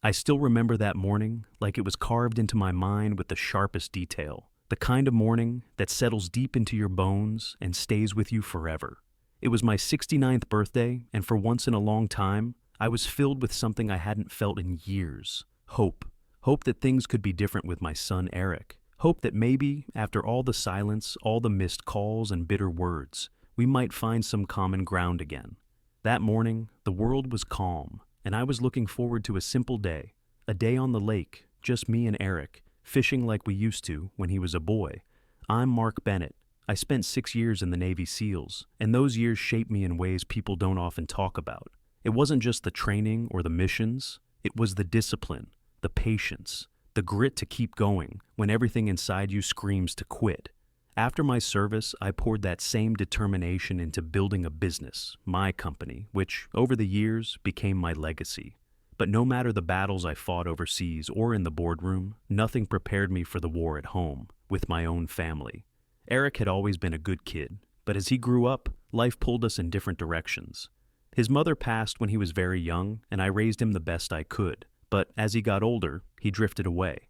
I still remember that morning like it was carved into my mind with the sharpest detail, the kind of morning that settles deep into your bones and stays with you forever. It was my 69th birthday, and for once in a long time, I was filled with something I hadn't felt in years. Hope. Hope that things could be different with my son Eric. Hope that maybe, after all the silence, all the missed calls and bitter words, we might find some common ground again. That morning, the world was calm, and I was looking forward to a simple day. A day on the lake, just me and Eric, fishing like we used to when he was a boy. I'm Mark Bennett. I spent 6 years in the Navy SEALs, and those years shaped me in ways people don't often talk about. It wasn't just the training or the missions, it was the discipline, the patience, the grit to keep going when everything inside you screams to quit. After my service, I poured that same determination into building a business, my company, which, over the years, became my legacy. But no matter the battles I fought overseas or in the boardroom, nothing prepared me for the war at home, with my own family. Eric had always been a good kid, but as he grew up, life pulled us in different directions. His mother passed when he was very young, and I raised him the best I could. But as he got older, he drifted away.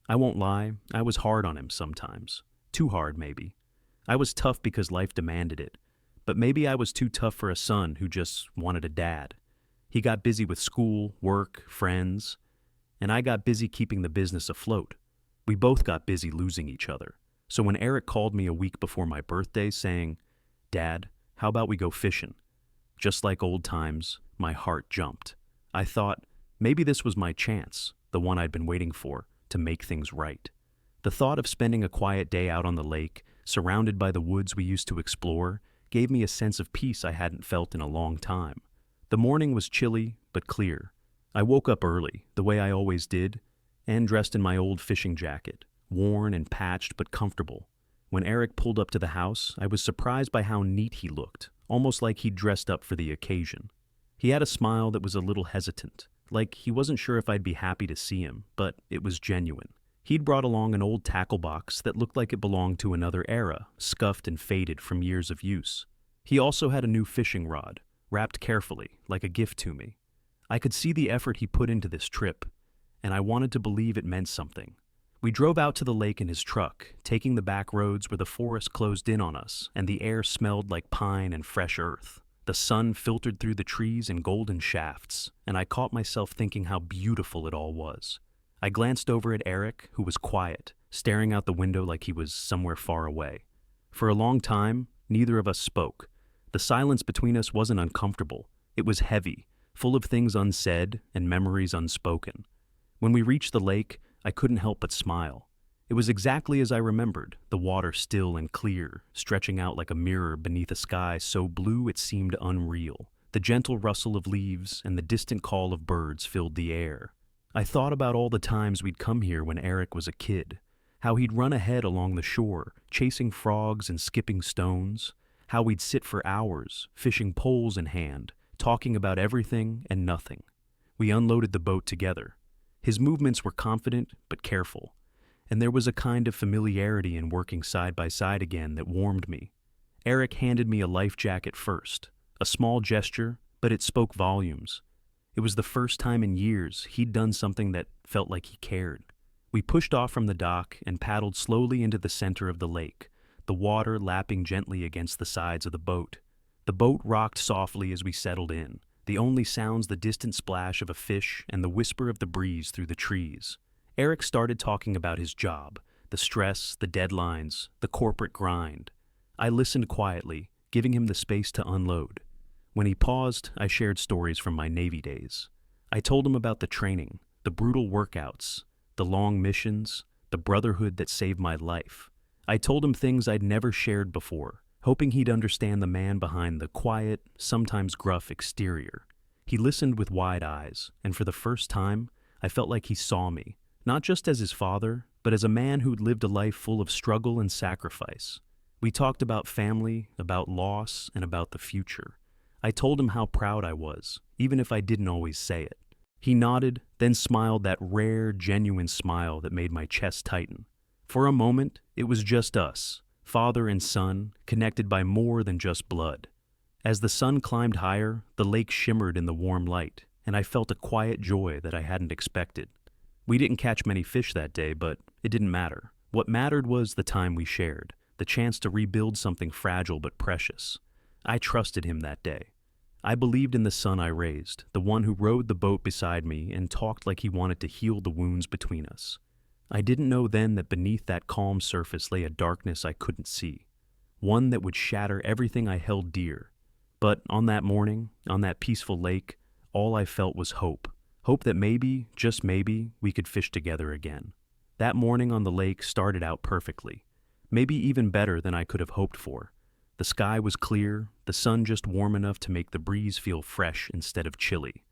I won't lie, I was hard on him sometimes. Too hard, maybe. I was tough because life demanded it. But maybe I was too tough for a son who just wanted a dad. He got busy with school, work, friends, and I got busy keeping the business afloat. We both got busy losing each other. So when Eric called me a week before my birthday saying, "Dad, how about we go fishing?" Just like old times, my heart jumped. I thought, maybe this was my chance, the one I'd been waiting for, to make things right. The thought of spending a quiet day out on the lake, surrounded by the woods we used to explore, gave me a sense of peace I hadn't felt in a long time. The morning was chilly, but clear. I woke up early, the way I always did, and dressed in my old fishing jacket, worn and patched but comfortable. When Eric pulled up to the house, I was surprised by how neat he looked, almost like he'd dressed up for the occasion. He had a smile that was a little hesitant, like he wasn't sure if I'd be happy to see him, but it was genuine. He'd brought along an old tackle box that looked like it belonged to another era, scuffed and faded from years of use. He also had a new fishing rod, wrapped carefully, like a gift to me. I could see the effort he put into this trip, and I wanted to believe it meant something. We drove out to the lake in his truck, taking the back roads where the forest closed in on us and the air smelled like pine and fresh earth. The sun filtered through the trees in golden shafts, and I caught myself thinking how beautiful it all was. I glanced over at Eric, who was quiet, staring out the window like he was somewhere far away. For a long time, neither of us spoke. The silence between us wasn't uncomfortable. It was heavy, full of things unsaid and memories unspoken. When we reached the lake, I couldn't help but smile. It was exactly as I remembered, the water still and clear, stretching out like a mirror beneath a sky so blue it seemed unreal. The gentle rustle of leaves and the distant call of birds filled the air. I thought about all the times we'd come here when Eric was a kid, how he'd run ahead along the shore, chasing frogs and skipping stones, how we'd sit for hours, fishing poles in hand, talking about everything and nothing. We unloaded the boat together. His movements were confident but careful, and there was a kind of familiarity in working side by side again that warmed me. Eric handed me a life jacket first, a small gesture, but it spoke volumes. It was the first time in years he'd done something that felt like he cared. We pushed off from the dock and paddled slowly into the center of the lake, the water lapping gently against the sides of the boat. The boat rocked softly as we settled in, the only sounds the distant splash of a fish and the whisper of the breeze through the trees. Eric started talking about his job, the stress, the deadlines, the corporate grind. I listened quietly, giving him the space to unload. When he paused, I shared stories from my Navy days. I told him about the training, the brutal workouts, the long missions, the brotherhood that saved my life. I told him things I'd never shared before, hoping he'd understand the man behind the quiet, sometimes gruff exterior. He listened with wide eyes, and for the first time, I felt like he saw me, not just as his father, but as a man who'd lived a life full of struggle and sacrifice. We talked about family, about loss, and about the future. I told him how proud I was, even if I didn't always say it. He nodded, then smiled that rare, genuine smile that made my chest tighten. For a moment, it was just us, father and son, connected by more than just blood. As the sun climbed higher, the lake shimmered in the warm light, and I felt a quiet joy that I hadn't expected. We didn't catch many fish that day, but it didn't matter. What mattered was the time we shared, the chance to rebuild something fragile but precious. I trusted him that day. I believed in the son I raised, the one who rowed the boat beside me and talked like he wanted to heal the wounds between us. I didn't know then that beneath that calm surface lay a darkness I couldn't see, one that would shatter everything I held dear. But on that morning, on that peaceful lake, all I felt was hope. Hope that maybe, just maybe, we could fish together again. That morning on the lake started out perfectly, maybe even better than I could have hoped for. The sky was clear, the sun just warm enough to make the breeze feel fresh instead of chilly.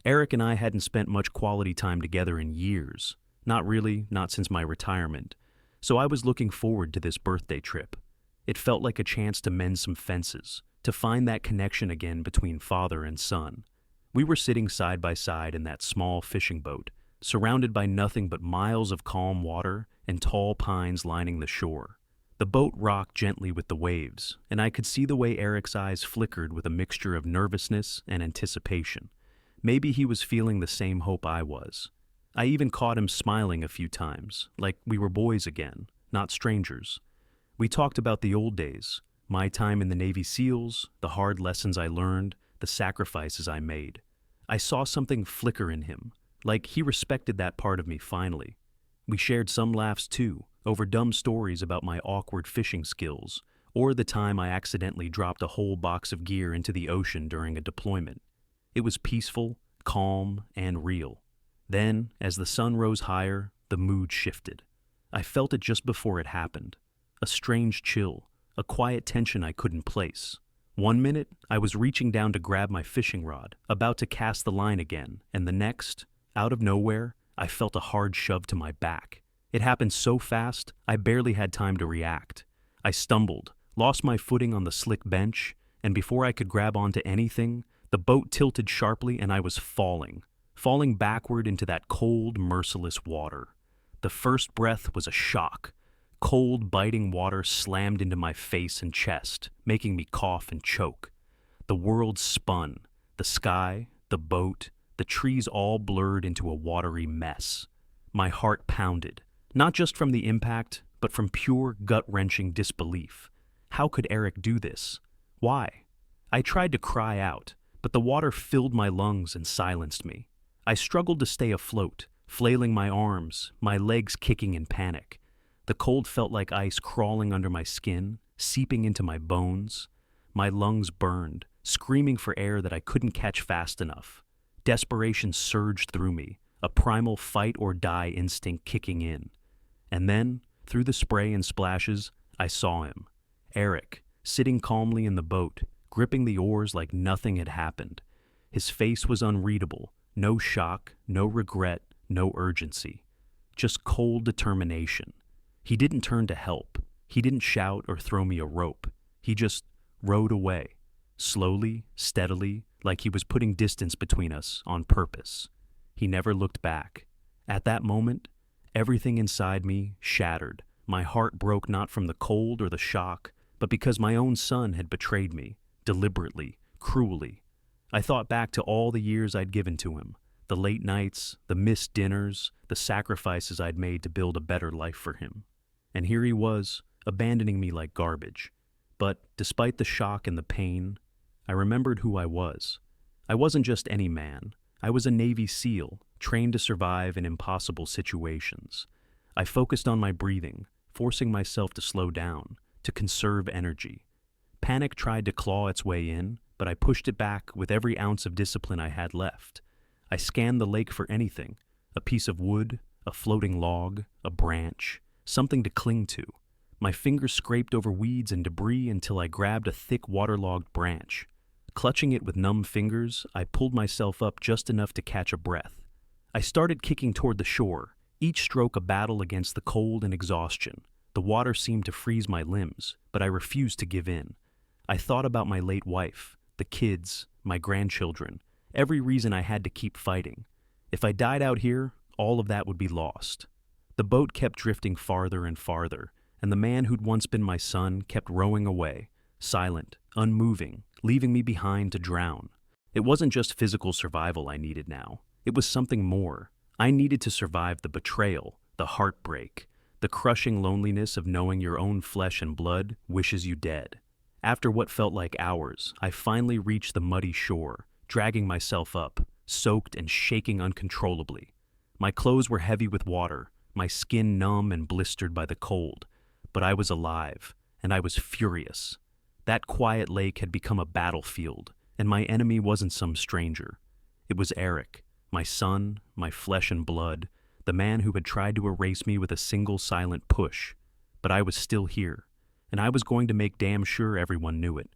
Eric and I hadn't spent much quality time together in years. Not really, not since my retirement. So I was looking forward to this birthday trip. It felt like a chance to mend some fences, to find that connection again between father and son. We were sitting side by side in that small fishing boat, surrounded by nothing but miles of calm water and tall pines lining the shore. The boat rocked gently with the waves, and I could see the way Eric's eyes flickered with a mixture of nervousness and anticipation. Maybe he was feeling the same hope I was. I even caught him smiling a few times, like we were boys again, not strangers. We talked about the old days, my time in the Navy SEALs, the hard lessons I learned, the sacrifices I made. I saw something flicker in him, like he respected that part of me finally. We shared some laughs too, over dumb stories about my awkward fishing skills, or the time I accidentally dropped a whole box of gear into the ocean during a deployment. It was peaceful, calm, and real. Then, as the sun rose higher, the mood shifted. I felt it just before it happened. A strange chill, a quiet tension I couldn't place. One minute, I was reaching down to grab my fishing rod, about to cast the line again, and the next, out of nowhere, I felt a hard shove to my back. It happened so fast, I barely had time to react. I stumbled, lost my footing on the slick bench, and before I could grab onto anything, the boat tilted sharply and I was falling backward into that cold, merciless water. The first breath was a shock. Cold, biting water slammed into my face and chest, making me cough and choke. The world spun. The sky, the boat, the trees all blurred into a watery mess. My heart pounded, not just from the impact, but from pure, gut-wrenching disbelief. How could Eric do this? Why? I tried to cry out, but the water filled my lungs and silenced me. I struggled to stay afloat, flailing my arms, my legs kicking in panic. The cold felt like ice crawling under my skin, seeping into my bones. My lungs burned, screaming for air that I couldn't catch fast enough. Desperation surged through me, a primal fight-or-die instinct kicking in. And then, through the spray and splashes, I saw him. Eric, sitting calmly in the boat, gripping the oars like nothing had happened. His face was unreadable. No shock, no regret, no urgency. Just cold determination. He didn't turn to help. He didn't shout or throw me a rope. He just rowed away, slowly, steadily, like he was putting distance between us on purpose. He never looked back. At that moment, everything inside me shattered. My heart broke not from the cold or the shock, but because my own son had betrayed me, deliberately, cruelly. I thought back to all the years I'd given to him, the late nights, the missed dinners, the sacrifices I'd made to build a better life for him. And here he was, abandoning me like garbage. But despite the shock and the pain, I remembered who I was. I wasn't just any man. I was a Navy SEAL, trained to survive in impossible situations. I focused on my breathing, forcing myself to slow down, to conserve energy. Panic tried to claw its way in, but I pushed it back with every ounce of discipline I had left. I scanned the lake for anything, a piece of wood, a floating log, a branch, something to cling to. My fingers scraped over weeds and debris until I grabbed a thick waterlogged branch. Clutching it with numb fingers, I pulled myself up just enough to catch a breath. I started kicking toward the shore, each stroke a battle against the cold and exhaustion. The water seemed to freeze my limbs, but I refused to give in. I thought about my late wife, the kids, my grandchildren, every reason I had to keep fighting. If I died out here, all of that would be lost. The boat kept drifting farther and farther, and the man who'd once been my son kept rowing away, silent, unmoving, leaving me behind to drown. It wasn't just physical survival I needed now. It was something more. I needed to survive the betrayal, the heartbreak, the crushing loneliness of knowing your own flesh and blood wishes you dead. After what felt like hours, I finally reached the muddy shore, dragging myself up, soaked and shaking uncontrollably. My clothes were heavy with water, my skin numb and blistered by the cold, but I was alive, and I was furious. That quiet lake had become a battlefield, and my enemy wasn't some stranger. It was Eric, my son, my flesh and blood, the man who had tried to erase me with a single silent push. But I was still here, and I was going to make damn sure everyone knew it.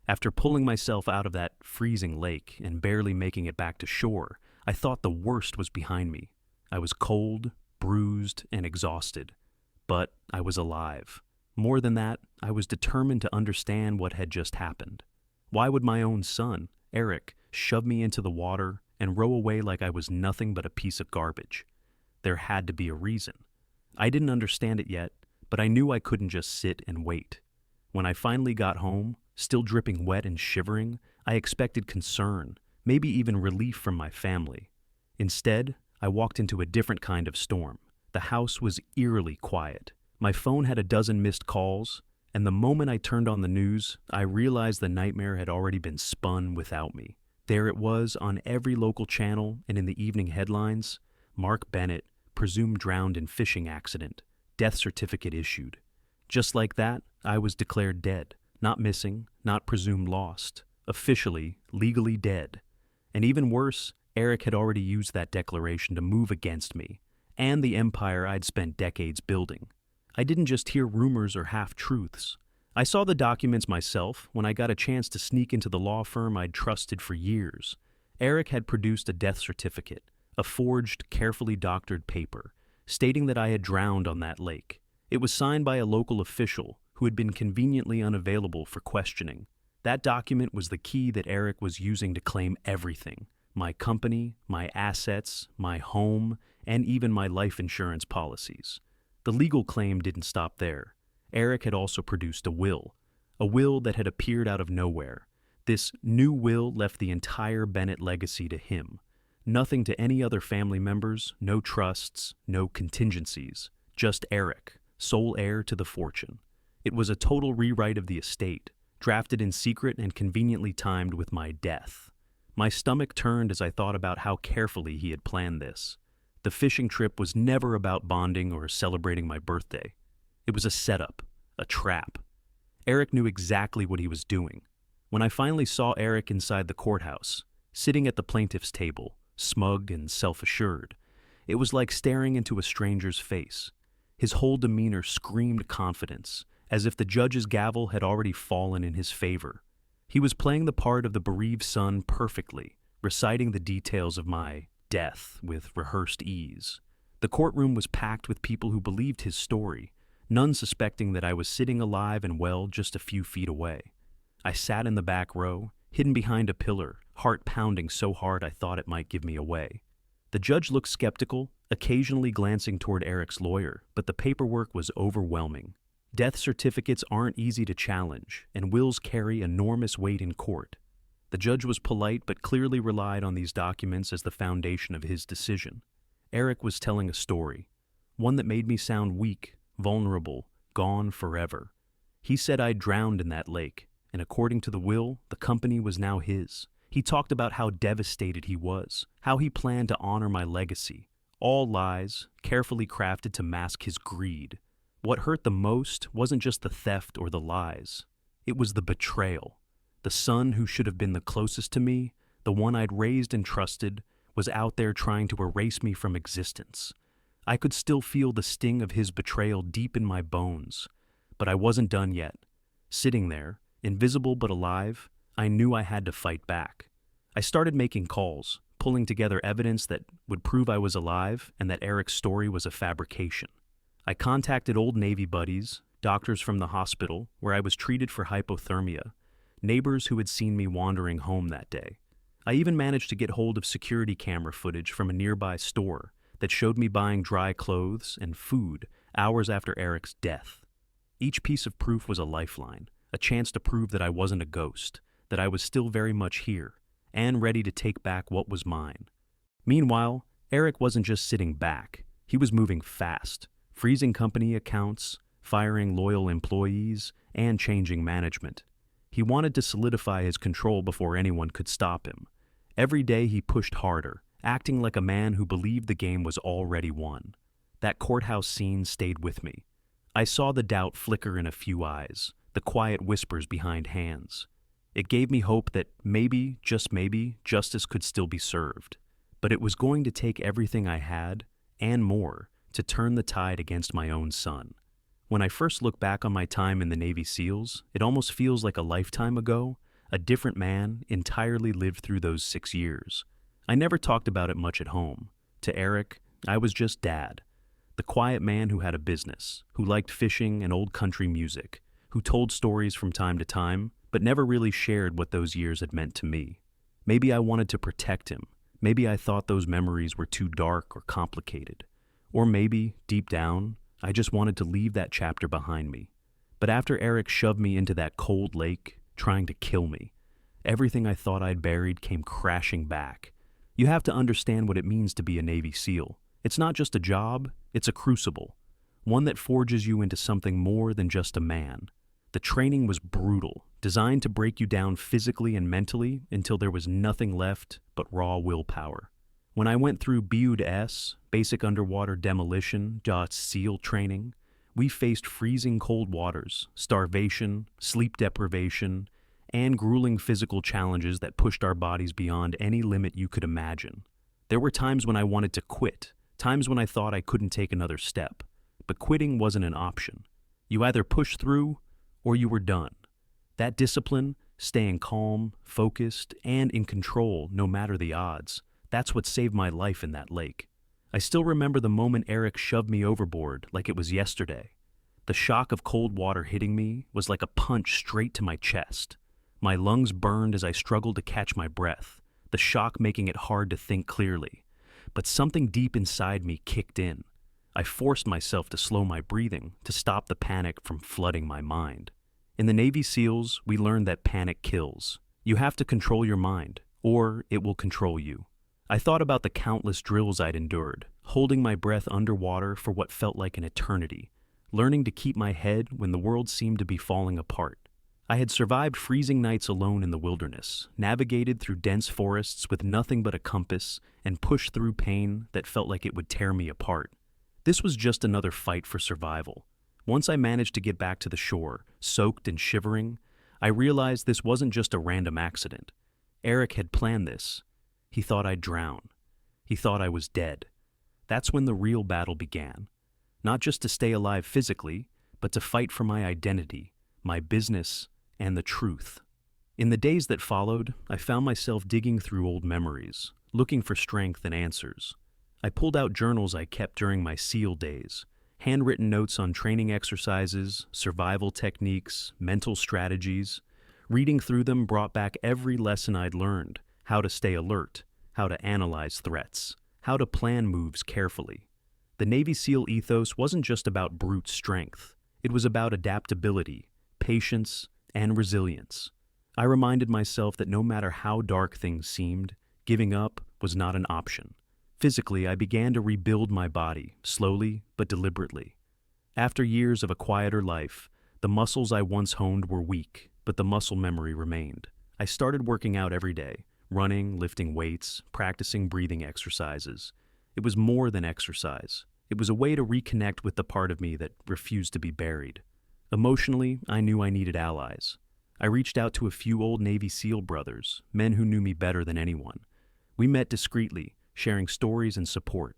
After pulling myself out of that freezing lake and barely making it back to shore, I thought the worst was behind me. I was cold, bruised, and exhausted. But I was alive. More than that, I was determined to understand what had just happened. Why would my own son, Eric, shove me into the water and row away like I was nothing but a piece of garbage? There had to be a reason. I didn't understand it yet, but I knew I couldn't just sit and wait. When I finally got home, still dripping wet and shivering, I expected concern, maybe even relief from my family. Instead, I walked into a different kind of storm. The house was eerily quiet. My phone had a dozen missed calls, and the moment I turned on the news, I realized the nightmare had already been spun without me. There it was on every local channel and in the evening headlines: Mark Bennett, presumed drowned in fishing accident, death certificate issued. Just like that, I was declared dead, not missing, not presumed lost, officially, legally dead. And even worse, Eric had already used that declaration to move against me, and the empire I'd spent decades building. I didn't just hear rumors or half-truths. I saw the documents myself when I got a chance to sneak into the law firm I'd trusted for years. Eric had produced a death certificate, a forged, carefully doctored paper, stating that I had drowned on that lake. It was signed by a local official who had been conveniently unavailable for questioning. That document was the key that Eric was using to claim everything: my company, my assets, my home, and even my life insurance policies. The legal claim didn't stop there. Eric had also produced a will that had appeared out of nowhere. This new will left the entire Bennett legacy to him. Nothing to any other family members, no trusts, no contingencies. Just Eric, sole heir to the fortune. It was a total rewrite of the estate, drafted in secret and conveniently timed with my death. My stomach turned as I thought about how carefully he had planned this. The fishing trip was never about bonding or celebrating my birthday. It was a setup, a trap. Eric knew exactly what he was doing. When I finally saw Eric inside the courthouse, sitting at the plaintiff's table, smug and self-assured, it was like staring into a stranger's face. His whole demeanor screamed confidence, as if the judge's gavel had already fallen in his favor. He was playing the part of the bereaved son perfectly, reciting the details of my death with rehearsed ease. The courtroom was packed with people who believed his story, none suspecting that I was sitting alive and well just a few feet away. I sat in the back row, hidden behind a pillar, heart pounding so hard I thought it might give me away. The judge looked skeptical, occasionally glancing toward Eric's lawyer, but the paperwork was overwhelming. Death certificates aren't easy to challenge, and wills carry enormous weight in court. The judge was polite but clearly relied on these documents as the foundation of his decision. Eric was telling a story, one that made me sound weak, vulnerable, gone forever. He said I'd drowned in that lake, and according to the will, the company was now his. He talked about how devastated he was, how he planned to honor my legacy. All lies, carefully crafted to mask his greed. What hurt the most wasn't just the theft or the lies. It was the betrayal. The son who should have been the closest to me, the one I'd raised and trusted, was out there trying to erase me from existence. I could still feel the sting of his betrayal deep in my bones. But I wasn't done yet. Sitting there, invisible but alive, I knew I had to fight back. I started making calls, pulling together evidence that would prove I was alive and that Eric's story was a fabrication. I contacted old Navy buddies, doctors from the hospital where I was treated for hypothermia, neighbors who had seen me wandering home that day. I even managed to get hold of security camera footage from a nearby store that showed me buying dry clothes and food hours after Eric's death. Each piece of proof was a lifeline, a chance to prove that I wasn't a ghost, that I was still very much here, and ready to take back what was mine. Meanwhile, Eric wasn't just sitting back, he was moving fast, freezing company accounts, firing loyal employees, and changing management. He wanted to solidify his control before anyone could stop him. Every day he pushed harder, acting like a man who believed the game was already won. That courthouse scene stayed with me. I saw the doubt flicker in a few eyes, the quiet whispers behind hands. It gave me hope that maybe, just maybe, justice could still be served. But it was going to take everything I had, and more, to turn the tide against my own son. When I first look back on my time in the Navy SEALs, it almost feels like a lifetime ago. A different man entirely lived through those 6 years. I never talked about it much at home. To Eric, I was just dad. The quiet man who had a business, who liked fishing and old country music, who told stories from time to time, but never really shared what those years had meant to me. Maybe I wanted to protect him. Maybe I thought those memories were too dark or complicated. Or maybe, deep down, I just wanted to leave that chapter behind me. But after Eric shoved me into that cold lake, trying to kill me, everything I thought I'd buried came crashing back. You have to understand what it means to be a Navy SEAL. It's not just a job, it's a crucible, one that forges you into something more than just a man. The training was brutal, designed to break you down physically and mentally until there was nothing left but raw willpower. When I went through BUD-S, Basic Underwater Demolition, SEAL training, we faced freezing cold waters, starvation, sleep deprivation, and grueling physical challenges that pushed our bodies beyond any limit you could imagine. There were times when I wanted to quit, times when I thought I couldn't take another step. But quitting wasn't an option. You either pushed through or you were done. That discipline, staying calm, focused, and in control no matter the odds, that's what saved my life in that lake. I still remember the moment Eric shoved me overboard like it was yesterday. The shock of cold water hitting me was like a punch straight to my chest. My lungs burned as I struggled to catch my breath, the shock making it hard to think clearly. But something deep inside me kicked in. I forced myself to slow my breathing, to stop the panic from flooding my mind. In the Navy SEALs, we learned that panic kills. You have to control your mind, or it will control you. I thought about the countless drills I'd endured, holding my breath underwater for what felt like an eternity, learning to keep my head when the world seemed to be falling apart. I had survived freezing nights alone in the wilderness, navigated through dense forests with nothing but a compass, and pushed through pain that felt like it would tear me apart. This was just another fight for survival. Once I managed to get back to the shore, soaked and shivering, I realized this wasn't just a random accident. Eric had planned this. He thought I'd drown. He thought I was dead. That's when the real battle began. Not just to stay alive physically, but to fight for my identity, my business, and the truth. In the days that followed, I found myself digging through old memories, looking for strength and answers. I pulled out journals I kept during my SEAL days, handwritten notes on training exercises, survival techniques, mental strategies. Reading through them brought back every lesson I'd learned: how to stay alert, how to analyze threats, how to plan moves carefully. The Navy SEAL ethos wasn't just about brute strength. It was about adaptability, patience, and resilience. I reminded myself that no matter how dark things seemed, giving up was not an option. Physically, I began to rebuild my body, slowly but deliberately. After years of a quieter life, the muscles I once honed were weak, but the muscle memory remained. I started working out every day, running, lifting weights, practicing breathing exercises. It was more than exercise. It was a way to reconnect with the part of me that refused to be buried. Emotionally, I knew I needed allies. I reached out to a few old Navy SEAL brothers, men who knew me better than anyone. We met discreetly, sharing stories and support.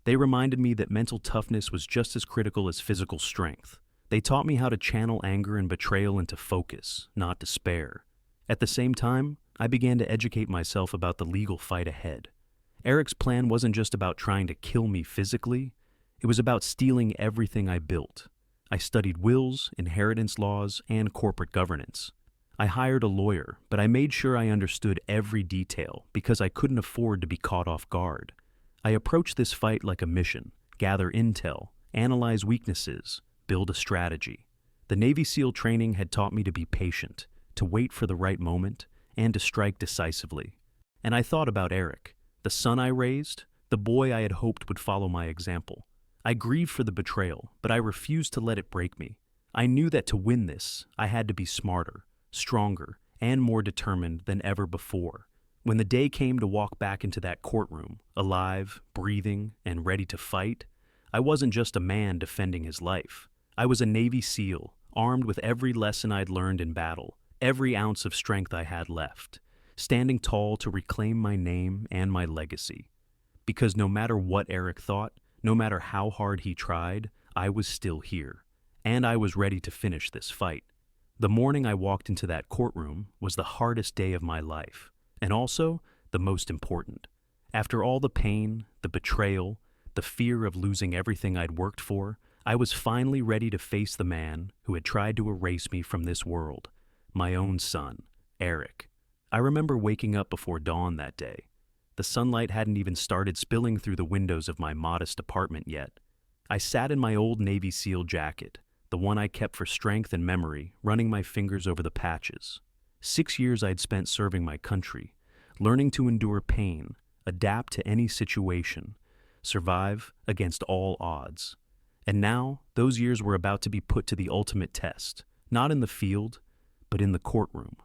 They reminded me that mental toughness was just as critical as physical strength. They taught me how to channel anger and betrayal into focus, not despair. At the same time, I began to educate myself about the legal fight ahead. Eric's plan wasn't just about trying to kill me physically, it was about stealing everything I built. I studied wills, inheritance laws, and corporate governance. I hired a lawyer, but I made sure I understood every detail because I couldn't afford to be caught off guard. I approached this fight like a mission: gather intel, analyze weaknesses, build a strategy. The Navy SEAL training had taught me to be patient, to wait for the right moment, and to strike decisively. And I thought about Eric, the son I raised, the boy I had hoped would follow my example. I grieved for the betrayal, but I refused to let it break me. I knew that to win this, I had to be smarter, stronger, and more determined than ever before. When the day came to walk back into that courtroom, alive, breathing, and ready to fight, I wasn't just a man defending his life. I was a Navy SEAL, armed with every lesson I'd learned in battle, every ounce of strength I had left, standing tall to reclaim my name and my legacy. Because no matter what Eric thought, no matter how hard he tried, I was still here, and I was ready to finish this fight. The morning I walked into that courtroom was the hardest day of my life, and also the most important. After all the pain, the betrayal, the fear of losing everything I'd worked for, I was finally ready to face the man who had tried to erase me from this world, my own son, Eric. I remember waking up before dawn that day. The sunlight hadn't even started spilling through the windows of my modest apartment yet. I sat in my old Navy SEAL jacket, the one I kept for strength and memory, running my fingers over the patches. 6 years I'd spent serving my country, learning to endure pain, adapt to any situation, survive against all odds. And now, those years were about to be put to the ultimate test, not in the field, but in the courtroom.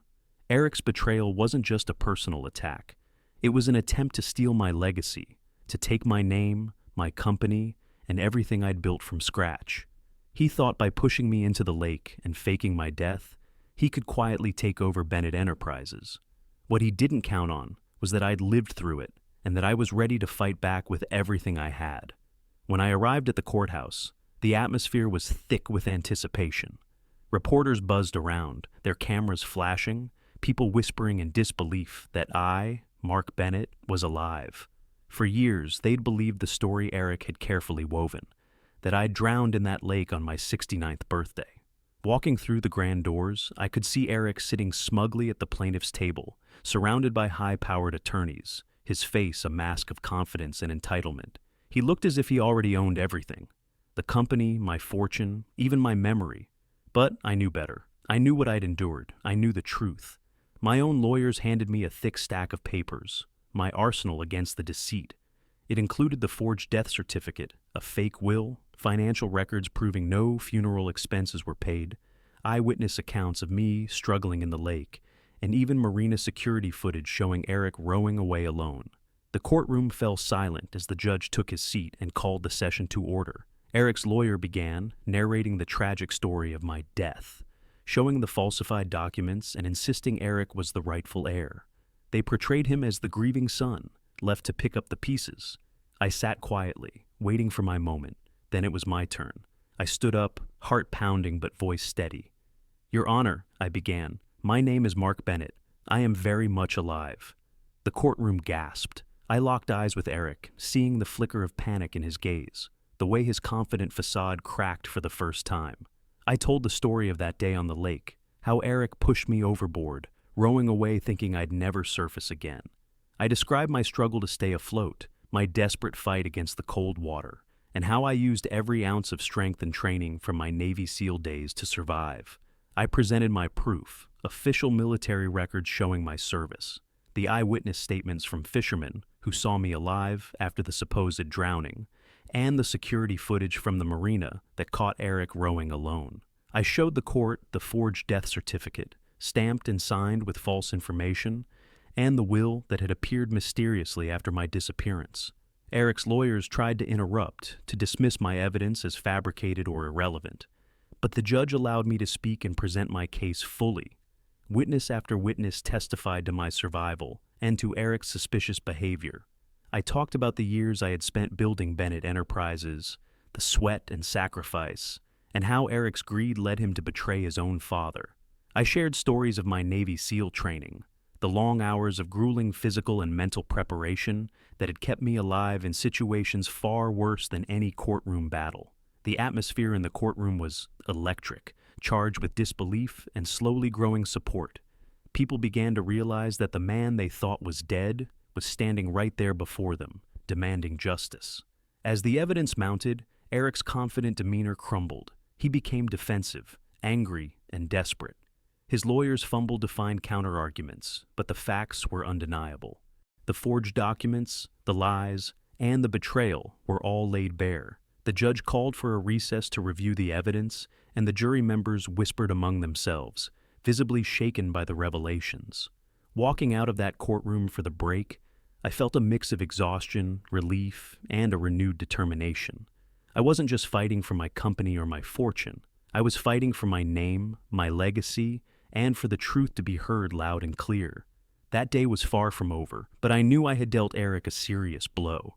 Eric's betrayal wasn't just a personal attack. It was an attempt to steal my legacy, to take my name, my company, and everything I'd built from scratch. He thought by pushing me into the lake and faking my death, he could quietly take over Bennett Enterprises. What he didn't count on was that I'd lived through it and that I was ready to fight back with everything I had. When I arrived at the courthouse, the atmosphere was thick with anticipation. Reporters buzzed around, their cameras flashing, people whispering in disbelief that I, Mark Bennett, was alive. For years, they'd believed the story Eric had carefully woven, that I'd drowned in that lake on my 69th birthday. Walking through the grand doors, I could see Eric sitting smugly at the plaintiff's table, surrounded by high-powered attorneys, his face a mask of confidence and entitlement. He looked as if he already owned everything. The company, my fortune, even my memory. But I knew better. I knew what I'd endured. I knew the truth. My own lawyers handed me a thick stack of papers, my arsenal against the deceit. It included the forged death certificate, a fake will, financial records proving no funeral expenses were paid, eyewitness accounts of me struggling in the lake, and even marina security footage showing Eric rowing away alone. The courtroom fell silent as the judge took his seat and called the session to order. Eric's lawyer began, narrating the tragic story of my death, showing the falsified documents and insisting Eric was the rightful heir. They portrayed him as the grieving son, left to pick up the pieces. I sat quietly, waiting for my moment. Then it was my turn. I stood up, heart pounding but voice steady. "Your Honor," I began, "my name is Mark Bennett. I am very much alive." The courtroom gasped. I locked eyes with Eric, seeing the flicker of panic in his gaze, the way his confident facade cracked for the first time. I told the story of that day on the lake, how Eric pushed me overboard, rowing away thinking I'd never surface again. I described my struggle to stay afloat, my desperate fight against the cold water, and how I used every ounce of strength and training from my Navy SEAL days to survive. I presented my proof, official military records showing my service, the eyewitness statements from fishermen who saw me alive after the supposed drowning, and the security footage from the marina that caught Eric rowing alone. I showed the court the forged death certificate, stamped and signed with false information, and the will that had appeared mysteriously after my disappearance. Eric's lawyers tried to interrupt, to dismiss my evidence as fabricated or irrelevant, but the judge allowed me to speak and present my case fully. Witness after witness testified to my survival and to Eric's suspicious behavior. I talked about the years I had spent building Bennett Enterprises, the sweat and sacrifice, and how Eric's greed led him to betray his own father. I shared stories of my Navy SEAL training, the long hours of grueling physical and mental preparation that had kept me alive in situations far worse than any courtroom battle. The atmosphere in the courtroom was electric, charged with disbelief and slowly growing support. People began to realize that the man they thought was dead was standing right there before them, demanding justice. As the evidence mounted, Eric's confident demeanor crumbled. He became defensive, angry, and desperate. His lawyers fumbled to find counterarguments, but the facts were undeniable. The forged documents, the lies, and the betrayal were all laid bare. The judge called for a recess to review the evidence, and the jury members whispered among themselves, visibly shaken by the revelations. Walking out of that courtroom for the break, I felt a mix of exhaustion, relief, and a renewed determination. I wasn't just fighting for my company or my fortune. I was fighting for my name, my legacy, and for the truth to be heard loud and clear. That day was far from over, but I knew I had dealt Eric a serious blow.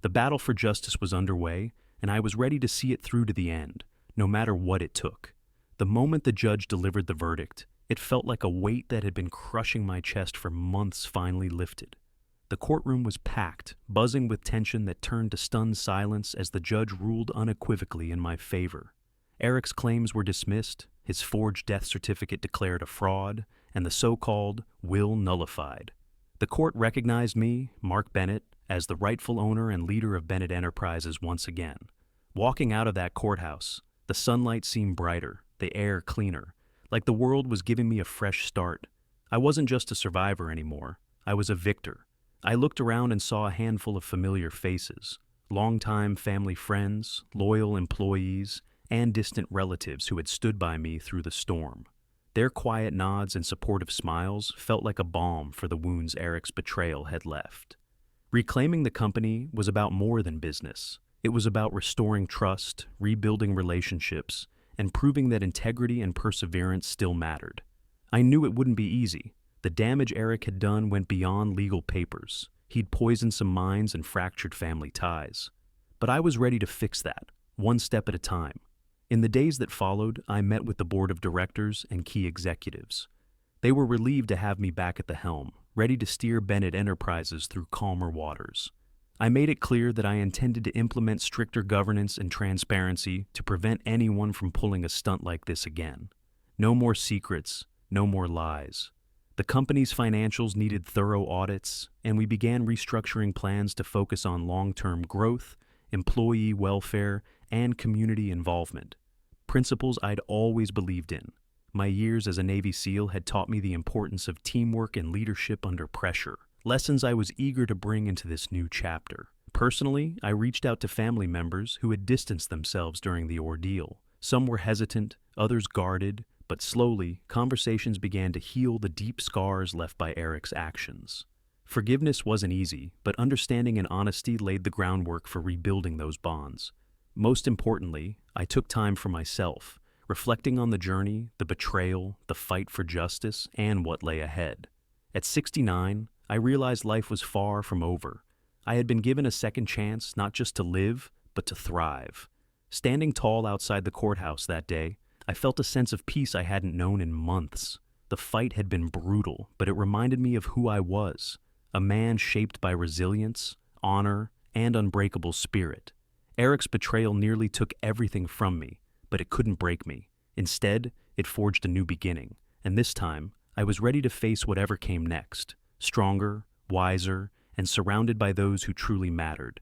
The battle for justice was underway, and I was ready to see it through to the end, no matter what it took. The moment the judge delivered the verdict, it felt like a weight that had been crushing my chest for months finally lifted. The courtroom was packed, buzzing with tension that turned to stunned silence as the judge ruled unequivocally in my favor. Eric's claims were dismissed, his forged death certificate declared a fraud, and the so-called will nullified. The court recognized me, Mark Bennett, as the rightful owner and leader of Bennett Enterprises once again. Walking out of that courthouse, the sunlight seemed brighter, the air cleaner, like the world was giving me a fresh start. I wasn't just a survivor anymore, I was a victor. I looked around and saw a handful of familiar faces, longtime family friends, loyal employees, and distant relatives who had stood by me through the storm. Their quiet nods and supportive smiles felt like a balm for the wounds Eric's betrayal had left. Reclaiming the company was about more than business. It was about restoring trust, rebuilding relationships, and proving that integrity and perseverance still mattered. I knew it wouldn't be easy. The damage Eric had done went beyond legal papers. He'd poisoned some minds and fractured family ties. But I was ready to fix that, one step at a time. In the days that followed, I met with the board of directors and key executives. They were relieved to have me back at the helm, ready to steer Bennett Enterprises through calmer waters. I made it clear that I intended to implement stricter governance and transparency to prevent anyone from pulling a stunt like this again. No more secrets, no more lies. The company's financials needed thorough audits, and we began restructuring plans to focus on long-term growth, employee welfare, and community involvement. Principles I'd always believed in. My years as a Navy SEAL had taught me the importance of teamwork and leadership under pressure, lessons I was eager to bring into this new chapter. Personally, I reached out to family members who had distanced themselves during the ordeal. Some were hesitant, others guarded, but slowly, conversations began to heal the deep scars left by Eric's actions. Forgiveness wasn't easy, but understanding and honesty laid the groundwork for rebuilding those bonds. Most importantly, I took time for myself, reflecting on the journey, the betrayal, the fight for justice, and what lay ahead. At 69, I realized life was far from over. I had been given a second chance not just to live, but to thrive. Standing tall outside the courthouse that day, I felt a sense of peace I hadn't known in months. The fight had been brutal, but it reminded me of who I was, a man shaped by resilience, honor, and unbreakable spirit. Eric's betrayal nearly took everything from me, but it couldn't break me. Instead, it forged a new beginning, and this time, I was ready to face whatever came next, stronger, wiser, and surrounded by those who truly mattered.